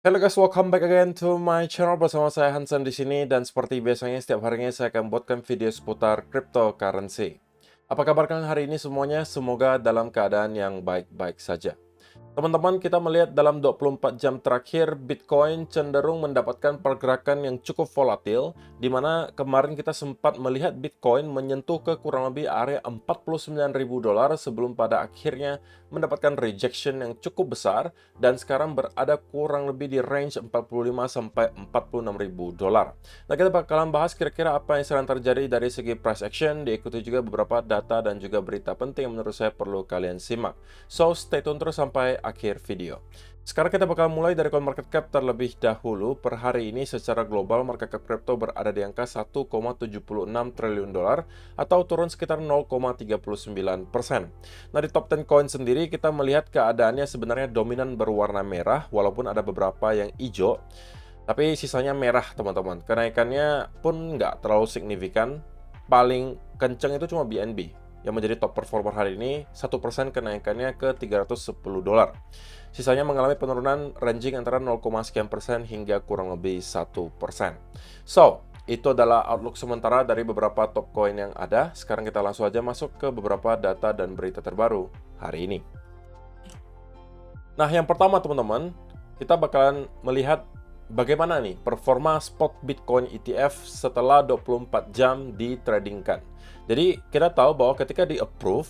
Hello guys, welcome back again to my channel bersama saya Hansen di sini dan seperti biasanya setiap harinya saya akan buatkan video seputar cryptocurrency. Apa kabar kalian hari ini semuanya? Semoga dalam keadaan yang baik-baik saja. Teman-teman, kita melihat dalam 24 jam terakhir, Bitcoin cenderung mendapatkan pergerakan yang cukup volatil, di mana kemarin kita sempat melihat Bitcoin menyentuh ke kurang lebih area $49.000 sebelum pada akhirnya mendapatkan rejection yang cukup besar, dan sekarang berada kurang lebih di range 45 sampai $46.000. Nah, kita bakalan bahas kira-kira apa yang sedang terjadi dari segi price action, diikuti juga beberapa data dan juga berita penting yang menurut saya perlu kalian simak. So, stay tune terus sampai akhir video. Sekarang kita bakal mulai dari CoinMarketCap terlebih dahulu. Per hari ini secara global market cap crypto berada di angka 1,76 triliun dolar atau turun sekitar 0,39%. Nah, di top 10 coin sendiri kita melihat keadaannya sebenarnya dominan berwarna merah walaupun ada beberapa yang hijau. Tapi sisanya merah, teman-teman. Kenaikannya pun nggak terlalu signifikan. Paling kenceng itu cuma BNB yang menjadi top performer hari ini, 1% kenaikannya ke $310. Sisanya mengalami penurunan ranging antara 0, sekian persen hingga kurang lebih 1%. So, itu adalah outlook sementara dari beberapa top coin yang ada. Sekarang kita langsung aja masuk ke beberapa data dan berita terbaru hari ini. Nah, yang pertama teman-teman, kita bakalan melihat bagaimana nih performa spot Bitcoin ETF setelah 24 jam ditradingkan. Jadi kita tahu bahwa ketika di-approve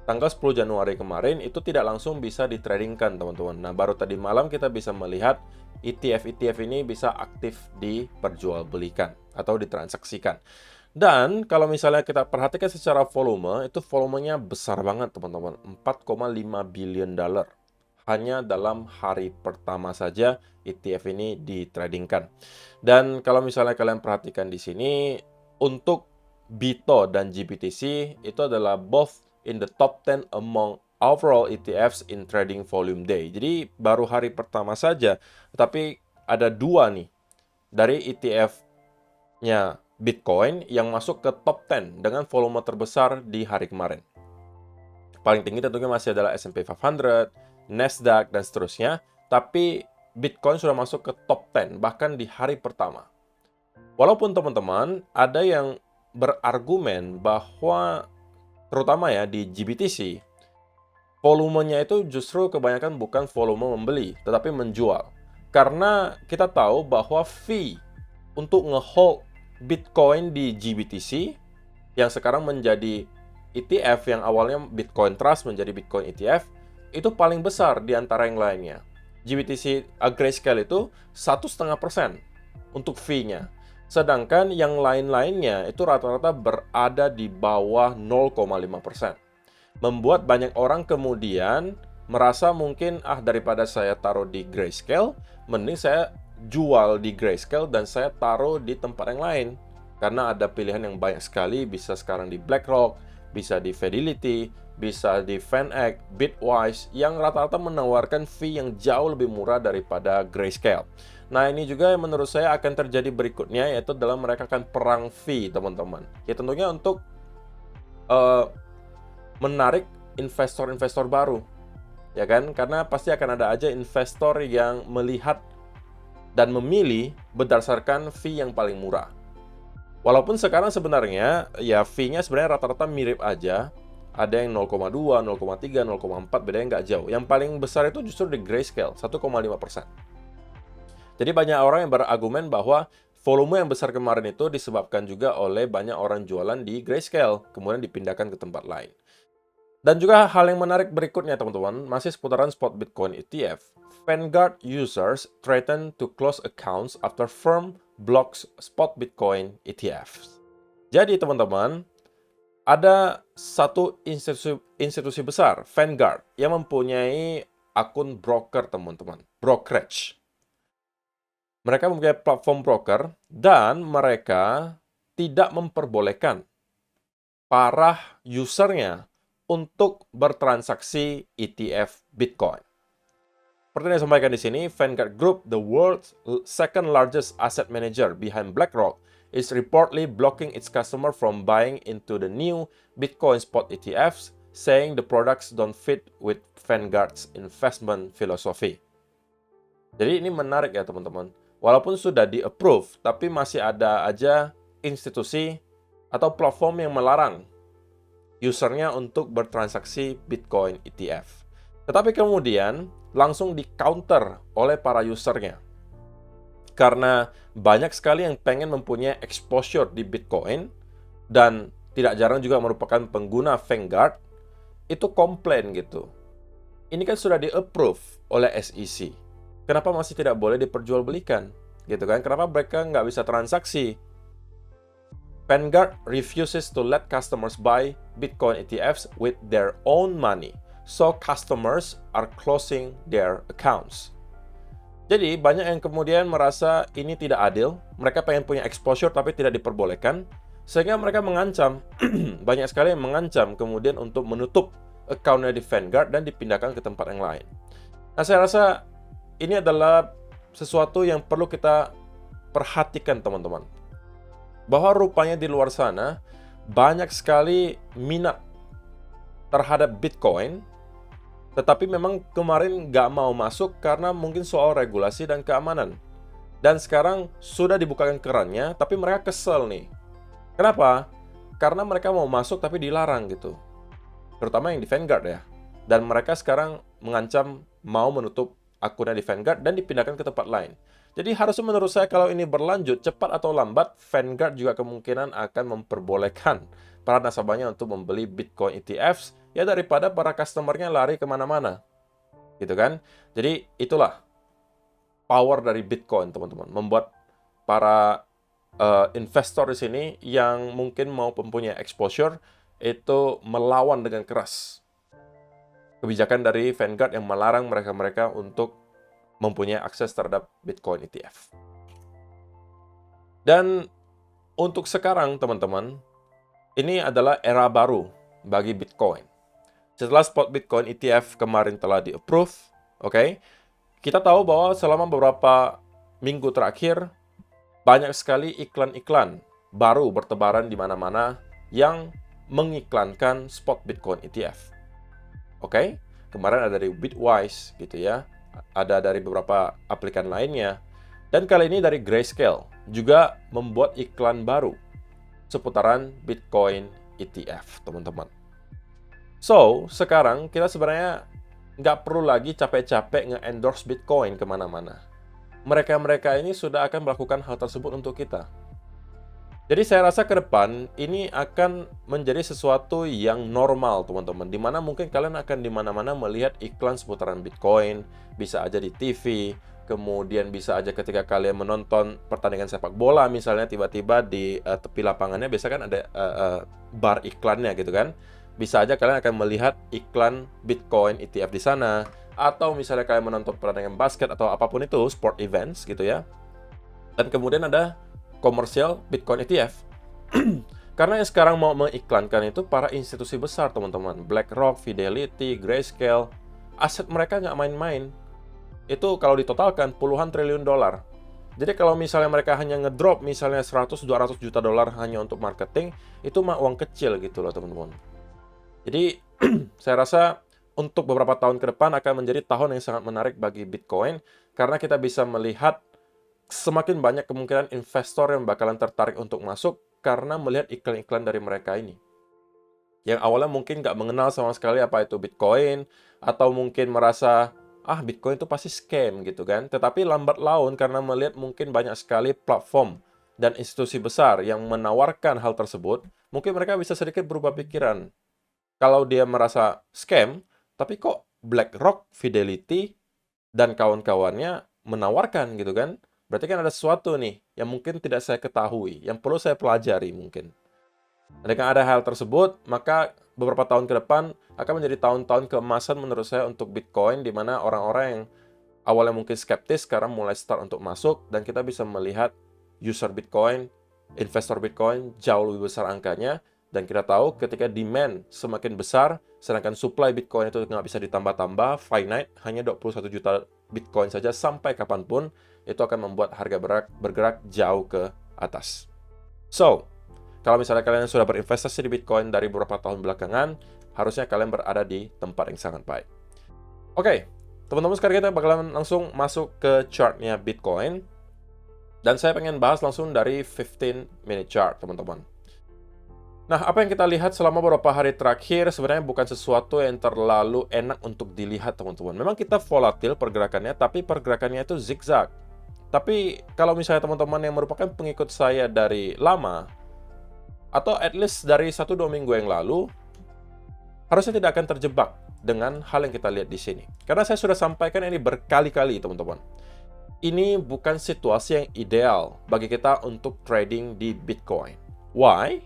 tanggal 10 Januari kemarin itu tidak langsung bisa ditradingkan teman-teman. Nah, baru tadi malam kita bisa melihat ETF ini bisa aktif diperjualbelikan atau ditransaksikan. Dan kalau misalnya kita perhatikan secara volume, itu volumenya besar banget teman-teman, 4,5 billion dollar. Hanya dalam hari pertama saja ETF ini ditradingkan. Dan kalau misalnya kalian perhatikan di sini, untuk BITO dan GBTC itu adalah both in the top 10 among overall ETFs in trading volume day. Jadi baru hari pertama saja, tapi ada dua nih dari ETF-nya Bitcoin yang masuk ke top 10 dengan volume terbesar di hari kemarin. Paling tinggi tentunya masih adalah S&P 500, Nasdaq, dan seterusnya. Tapi Bitcoin sudah masuk ke top 10 bahkan di hari pertama. Walaupun teman-teman ada yang berargumen bahwa terutama ya di GBTC, volumenya itu justru kebanyakan bukan volume membeli, tetapi menjual. Karena kita tahu bahwa fee untuk ngehold Bitcoin di GBTC yang sekarang menjadi ETF yang awalnya Bitcoin Trust menjadi Bitcoin ETF itu paling besar di antara yang lainnya. GBTC Grayscale itu 1,5% untuk fee-nya. Sedangkan yang lain-lainnya itu rata-rata berada di bawah 0,5%. Membuat banyak orang kemudian merasa mungkin, daripada saya taruh di Grayscale, mending saya jual di Grayscale dan saya taruh di tempat yang lain. Karena ada pilihan yang banyak sekali, bisa sekarang di BlackRock, bisa di Fidelity, bisa di VanEck, Bitwise, yang rata-rata menawarkan fee yang jauh lebih murah daripada Grayscale. Nah, ini juga yang menurut saya akan terjadi berikutnya, yaitu dalam mereka akan perang fee, teman-teman. Ya, tentunya untuk menarik investor-investor baru, ya kan? Karena pasti akan ada aja investor yang melihat dan memilih berdasarkan fee yang paling murah. Walaupun sekarang sebenarnya, ya fee-nya sebenarnya rata-rata mirip aja. Ada yang 0,2, 0,3, 0,4, bedanya nggak jauh. Yang paling besar itu justru di Grayscale, 1,5%. Jadi banyak orang yang berargumen bahwa volume yang besar kemarin itu disebabkan juga oleh banyak orang jualan di Grayscale, kemudian dipindahkan ke tempat lain. Dan juga hal yang menarik berikutnya teman-teman, masih seputaran spot Bitcoin ETF. Vanguard users threaten to close accounts after firm blocks spot Bitcoin ETFs. Jadi teman-teman, ada satu institusi besar, Vanguard, yang mempunyai akun broker teman-teman, brokerage. Mereka mempunyai platform broker dan mereka tidak memperbolehkan para usernya untuk bertransaksi ETF Bitcoin. Seperti yang disampaikan di sini, Vanguard Group, the world's second largest asset manager behind BlackRock, is reportedly blocking its customer from buying into the new Bitcoin spot ETFs, saying the products don't fit with Vanguard's investment philosophy. Jadi ini menarik ya teman-teman. Walaupun sudah di-approve, tapi masih ada aja institusi atau platform yang melarang usernya untuk bertransaksi Bitcoin ETF. Tetapi kemudian langsung di-counter oleh para usernya. Karena banyak sekali yang pengen mempunyai exposure di Bitcoin, dan tidak jarang juga merupakan pengguna Vanguard, itu komplain gitu. Ini kan sudah di-approve oleh SEC. Kenapa masih tidak boleh diperjualbelikan? Gitu kan? Kenapa mereka nggak bisa transaksi? Vanguard refuses to let customers buy Bitcoin ETFs with their own money, so customers are closing their accounts. Jadi, banyak yang kemudian merasa ini tidak adil, mereka pengen punya exposure tapi tidak diperbolehkan, sehingga mereka mengancam, banyak sekali yang mengancam kemudian untuk menutup account-nya di Vanguard dan dipindahkan ke tempat yang lain. Nah, saya rasa ini adalah sesuatu yang perlu kita perhatikan, teman-teman. Bahwa rupanya di luar sana, banyak sekali minat terhadap Bitcoin, tetapi memang kemarin nggak mau masuk karena mungkin soal regulasi dan keamanan. Dan sekarang sudah dibukakan kerannya, tapi mereka kesel nih. Kenapa? Karena mereka mau masuk tapi dilarang gitu. Terutama yang di Vanguard ya. Dan mereka sekarang mengancam mau menutup akunnya di Vanguard dan dipindahkan ke tempat lain. Jadi harusnya menurut saya kalau ini berlanjut, cepat atau lambat, Vanguard juga kemungkinan akan memperbolehkan para nasabahnya untuk membeli Bitcoin ETFs, ya daripada para customer-nya lari kemana-mana. Gitu kan? Jadi itulah power dari Bitcoin, teman-teman. Membuat para investor di sini yang mungkin mau mempunyai exposure, itu melawan dengan keras kebijakan dari Vanguard yang melarang mereka-mereka untuk mempunyai akses terhadap Bitcoin ETF. Dan untuk sekarang, teman-teman, ini adalah era baru bagi Bitcoin. Setelah spot Bitcoin ETF kemarin telah di-approve, oke, kita tahu bahwa selama beberapa minggu terakhir, banyak sekali iklan-iklan baru bertebaran di mana-mana yang mengiklankan spot Bitcoin ETF. Oke, kemarin ada dari Bitwise gitu ya, ada dari beberapa aplikan lainnya, dan kali ini dari Grayscale juga membuat iklan baru seputaran Bitcoin ETF, teman-teman. So, sekarang kita sebenarnya nggak perlu lagi capek-capek nge-endorse Bitcoin kemana-mana. Mereka-mereka ini sudah akan melakukan hal tersebut untuk kita. Jadi saya rasa ke depan ini akan menjadi sesuatu yang normal, teman-teman. Dimana mungkin kalian akan di mana-mana melihat iklan seputaran Bitcoin, bisa aja di TV, kemudian bisa aja ketika kalian menonton pertandingan sepak bola, misalnya tiba-tiba di tepi lapangannya, biasa kan ada bar iklannya gitu kan. Bisa aja kalian akan melihat iklan Bitcoin ETF di sana, atau misalnya kalian menonton pertandingan basket atau apapun itu, sport events gitu ya. Dan kemudian ada komersial Bitcoin ETF. Karena yang sekarang mau mengiklankan itu para institusi besar, teman-teman. BlackRock, Fidelity, Grayscale. Aset mereka nggak main-main. Itu kalau ditotalkan puluhan triliun dolar. Jadi kalau misalnya mereka hanya ngedrop misalnya 100-200 juta dolar hanya untuk marketing, itu mah uang kecil gitu loh, teman-teman. Jadi saya rasa untuk beberapa tahun ke depan akan menjadi tahun yang sangat menarik bagi Bitcoin, karena kita bisa melihat semakin banyak kemungkinan investor yang bakalan tertarik untuk masuk karena melihat iklan-iklan dari mereka ini. Yang awalnya mungkin nggak mengenal sama sekali apa itu Bitcoin, atau mungkin merasa, Bitcoin itu pasti scam gitu kan. Tetapi lambat laun karena melihat mungkin banyak sekali platform dan institusi besar yang menawarkan hal tersebut, mungkin mereka bisa sedikit berubah pikiran. Kalau dia merasa scam, tapi kok BlackRock, Fidelity, dan kawan-kawannya menawarkan gitu kan. Berarti kan ada sesuatu nih yang mungkin tidak saya ketahui, yang perlu saya pelajari mungkin. Dengan ada hal tersebut, maka beberapa tahun ke depan akan menjadi tahun-tahun keemasan menurut saya untuk Bitcoin, di mana orang-orang yang awalnya mungkin skeptis sekarang mulai start untuk masuk, dan kita bisa melihat user Bitcoin, investor Bitcoin jauh lebih besar angkanya, dan kita tahu ketika demand semakin besar, sedangkan supply Bitcoin itu nggak bisa ditambah-tambah, finite, hanya 21 juta Bitcoin saja sampai kapanpun, itu akan membuat harga bergerak jauh ke atas. So, kalau misalnya kalian sudah berinvestasi di Bitcoin dari beberapa tahun belakangan, harusnya kalian berada di tempat yang sangat baik. Oke, teman-teman sekarang kita bakalan langsung masuk ke chartnya Bitcoin. Dan saya pengen bahas langsung dari 15-minute chart, teman-teman. Nah, apa yang kita lihat selama beberapa hari terakhir sebenarnya bukan sesuatu yang terlalu enak untuk dilihat, teman-teman. Memang kita volatil pergerakannya, tapi pergerakannya itu zigzag. Tapi kalau misalnya teman-teman yang merupakan pengikut saya dari lama, atau at least dari 1-2 minggu yang lalu, harusnya tidak akan terjebak dengan hal yang kita lihat di sini. Karena saya sudah sampaikan ini berkali-kali, teman-teman. Ini bukan situasi yang ideal bagi kita untuk trading di Bitcoin. Why?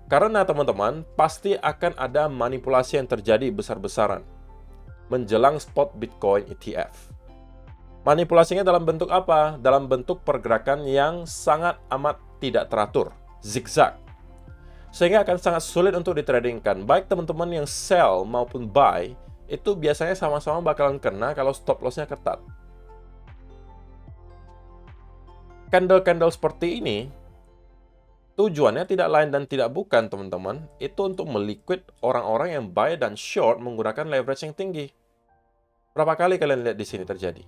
Karena teman-teman, pasti akan ada manipulasi yang terjadi besar-besaran menjelang spot Bitcoin ETF. Manipulasinya dalam bentuk apa? Dalam bentuk pergerakan yang sangat amat tidak teratur, zigzag. Sehingga akan sangat sulit untuk ditradingkan. Baik teman-teman yang sell maupun buy, itu biasanya sama-sama bakalan kena kalau stop loss-nya ketat. Candle-candle seperti ini, tujuannya tidak lain dan tidak bukan, teman-teman. Itu untuk meliquid orang-orang yang buy dan short menggunakan leverage yang tinggi. Berapa kali kalian lihat di sini terjadi?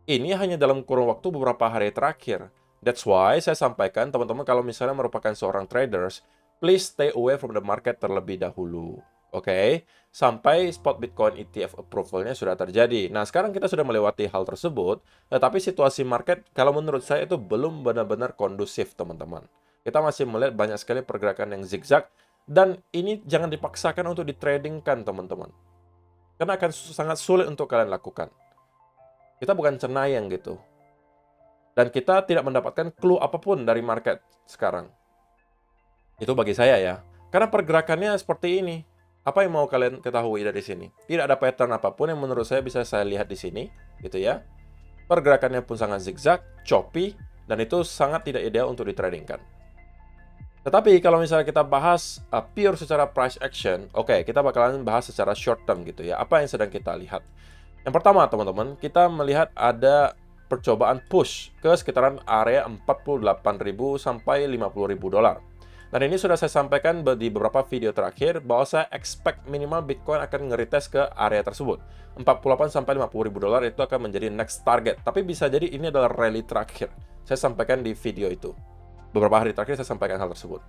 Ini hanya dalam kurun waktu beberapa hari terakhir. That's why saya sampaikan, teman-teman, kalau misalnya merupakan seorang traders, please stay away from the market terlebih dahulu. Oke? Sampai spot Bitcoin ETF approval-nya sudah terjadi. Nah, sekarang kita sudah melewati hal tersebut, tetapi situasi market, kalau menurut saya itu belum benar-benar kondusif, teman-teman. Kita masih melihat banyak sekali pergerakan yang zigzag, dan ini jangan dipaksakan untuk ditradingkan, teman-teman. Karena akan sangat sulit untuk kalian lakukan. Kita bukan cenayang gitu. Dan kita tidak mendapatkan clue apapun dari market sekarang. Itu bagi saya ya. Karena pergerakannya seperti ini. Apa yang mau kalian ketahui dari sini? Tidak ada pattern apapun yang menurut saya bisa saya lihat di sini, gitu ya. Pergerakannya pun sangat zigzag, choppy, dan itu sangat tidak ideal untuk ditradingkan. Tetapi kalau misalnya kita bahas pure secara price action, oke, kita bakalan bahas secara short term gitu ya. Apa yang sedang kita lihat? Yang pertama, teman-teman, kita melihat ada percobaan push ke sekitaran area 48.000 sampai 50.000 dolar. Dan ini sudah saya sampaikan di beberapa video terakhir bahwa saya expect minimal Bitcoin akan nge-retest ke area tersebut. 48 sampai 50.000 dolar itu akan menjadi next target. Tapi bisa jadi ini adalah rally terakhir. Saya sampaikan di video itu. Beberapa hari terakhir saya sampaikan hal tersebut.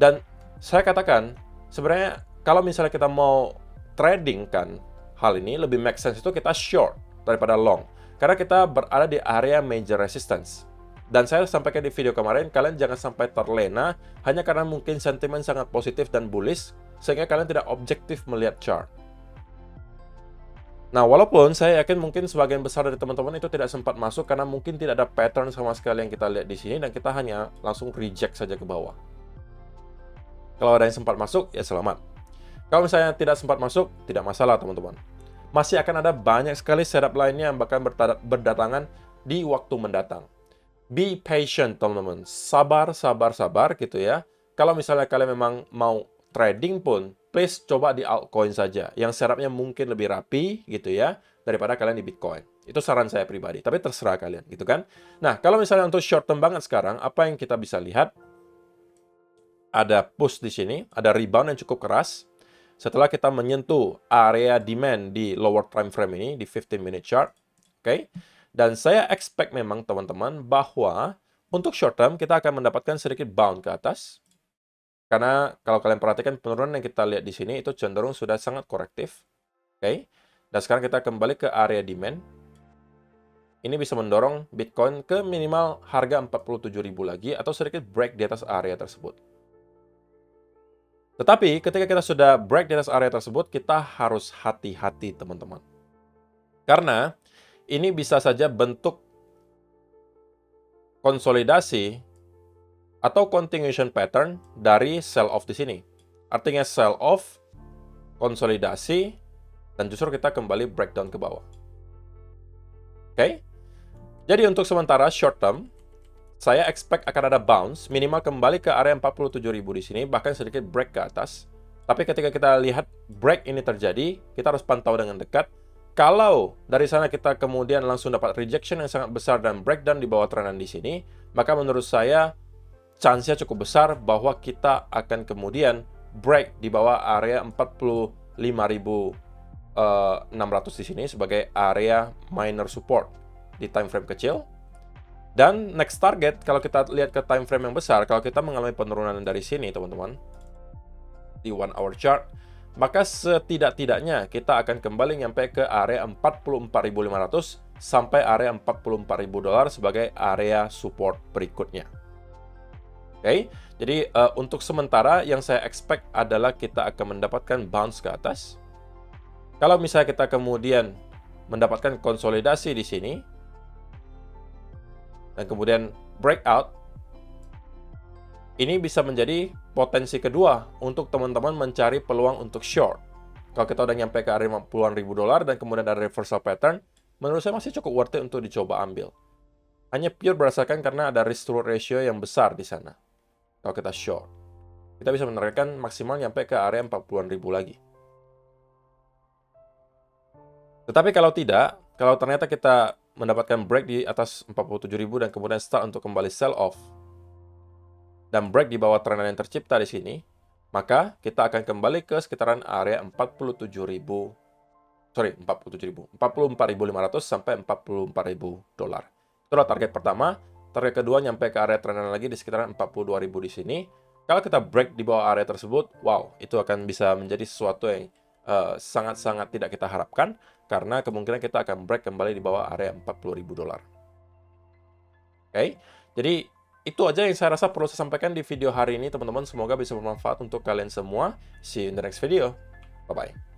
Dan saya katakan, sebenarnya kalau misalnya kita mau trading kan hal ini, lebih make sense itu kita short daripada long. Karena kita berada di area major resistance. Dan saya sampaikan di video kemarin, kalian jangan sampai terlena hanya karena mungkin sentimen sangat positif dan bullish, sehingga kalian tidak objektif melihat chart. Nah, walaupun saya yakin mungkin sebagian besar dari teman-teman itu tidak sempat masuk karena mungkin tidak ada pattern sama sekali yang kita lihat di sini dan kita hanya langsung reject saja ke bawah. Kalau ada yang sempat masuk, ya selamat. Kalau misalnya tidak sempat masuk, tidak masalah, teman-teman. Masih akan ada banyak sekali setup lainnya yang bakal berdatangan di waktu mendatang. Be patient, teman-teman. Sabar, sabar, sabar gitu ya. Kalau misalnya kalian memang mau trading pun, please coba di altcoin saja. Yang setupnya mungkin lebih rapi gitu ya, daripada kalian di Bitcoin. Itu saran saya pribadi. Tapi terserah kalian gitu kan. Nah, kalau misalnya untuk short term banget sekarang, apa yang kita bisa lihat? Ada push di sini, ada rebound yang cukup keras. Setelah kita menyentuh area demand di lower time frame ini, di 15-minute chart. Oke. Dan saya expect memang teman-teman bahwa untuk short term kita akan mendapatkan sedikit bounce ke atas. Karena kalau kalian perhatikan penurunan yang kita lihat di sini itu cenderung sudah sangat korektif. Oke. Dan sekarang kita kembali ke area demand. Ini bisa mendorong Bitcoin ke minimal harga 47.000 lagi atau sedikit break di atas area tersebut. Tetapi ketika kita sudah break di atas area tersebut, kita harus hati-hati teman-teman. Karena ini bisa saja bentuk konsolidasi atau continuation pattern dari sell off di sini. Artinya sell off, konsolidasi, dan justru kita kembali breakdown ke bawah. Oke? Jadi untuk sementara short term, saya expect akan ada bounce, minimal kembali ke area 47.000 di sini, bahkan sedikit break ke atas. Tapi ketika kita lihat break ini terjadi, kita harus pantau dengan dekat. Kalau dari sana kita kemudian langsung dapat rejection yang sangat besar dan breakdown di bawah trendan di sini, maka menurut saya chance-nya cukup besar bahwa kita akan kemudian break di bawah area 45.000 600 di sini sebagai area minor support di time frame kecil. Dan next target, kalau kita lihat ke time frame yang besar, kalau kita mengalami penurunan dari sini, teman-teman, di 1 hour chart, maka setidak-tidaknya kita akan kembali nyampe ke area 44.500 sampai area 44.000 dolar sebagai area support berikutnya. Oke, jadi untuk sementara yang saya expect adalah kita akan mendapatkan bounce ke atas. Kalau misalnya kita kemudian mendapatkan konsolidasi di sini, dan kemudian breakout, ini bisa menjadi potensi kedua untuk teman-teman mencari peluang untuk short. Kalau kita udah nyampe ke area 50-an ribu dolar dan kemudian ada reversal pattern, menurut saya masih cukup worth it untuk dicoba ambil. Hanya pure berdasarkan karena ada risk to ratio yang besar di sana. Kalau kita short, kita bisa menargetkan maksimal nyampe ke area 40-an ribu lagi. Tetapi kalau tidak, kalau ternyata kita mendapatkan break di atas 47.000 dan kemudian start untuk kembali sell off dan break di bawah trend yang tercipta di sini, maka kita akan kembali ke sekitaran area 44.500 sampai 44.000 dolar. Itulah target pertama. Target kedua nyampe ke area trend lagi di sekitaran 42.000 di sini. Kalau kita break di bawah area tersebut, wow, itu akan bisa menjadi sesuatu yang sangat-sangat tidak kita harapkan, karena kemungkinan kita akan break kembali di bawah area 40.000 dolar. Oke, jadi itu aja yang saya rasa perlu saya sampaikan di video hari ini, teman-teman. Semoga bisa bermanfaat untuk kalian semua. See you in the next video. Bye-bye.